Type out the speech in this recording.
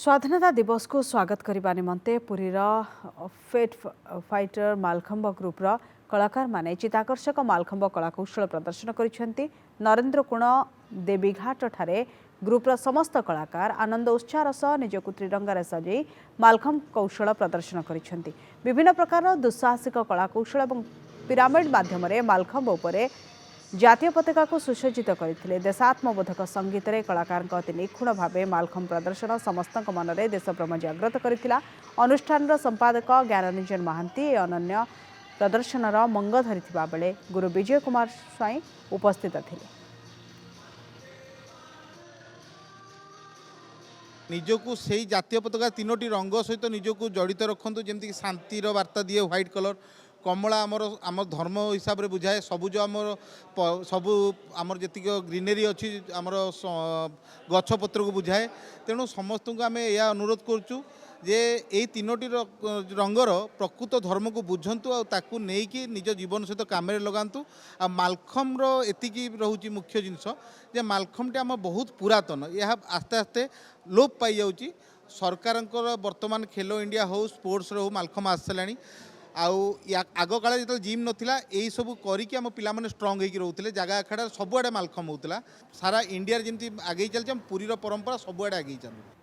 स्वाधीनता दिवस को स्वागत करने निमंते पुरीर फेट फाइटर मालखंब ग्रुपर कलाकार माने चिताकर्षक मालखंब कलाकौशल प्रदर्शन कर नरेंद्र कुण देवीघाट ठारे ग्रुपर समस्त कलाकार आनंद उत्साह सह निजक त्रिरंगार सजई मालखंब कौशल प्रदर्शन कर विभिन्न प्रकार दुस्साहसिक कलाकौशल और पिरामिड माध्यम मालखंब उपरे जातीय पताका को सुसज्जित करते देशात्मबोधक संगीत रे कलाकार निखुण भाव मालखंब प्रदर्शन समस्त मन में देशप्रेम जागृत करथिला। अनुष्ठान संपादक ज्ञानरंजन महांती ए अनन्य प्रदर्शनर मंग धरिथिबा बेले गुरु विजय कुमार स्वाई उपस्थित थिले। निजको से जातीय पताका तीनोटी रंग सहित निजको जड़ित रखु जमीक शांतिर वार्ता दिए व्हाइट कलर कमला आम धर्म हिसाब से बुझाए सबुज आमर सबू आमर जी ग्रीनरी अच्छी आमर गछपत्र को बुझाए तेणु समस्त को आम यह अनुरोध करुँ जे यही तीनोटी रंगर प्रकृत धर्म को बुझंतु आकु नहीं निज जीवन सहित काम लगातु आ मालखम्बर एतिकी रोचे मुख्य जिनस जे मालखम्बटी आम बहुत पुरातन यह आस्ते आस्ते लोप पाई जाउची। सरकार वर्तमान खेलो इंडिया हो स्पोर्ट्स हो मालखम्ब आसला आग काल जो जिम नाला यही सब करके आम पाने स्ट्रंग होकर रोते जगह आखड़ा सबुआड़े मालखम्ब होता सारा इंडिया जमी आगे चलती पुरीर परंपरा सबुआड़े आगे चलती।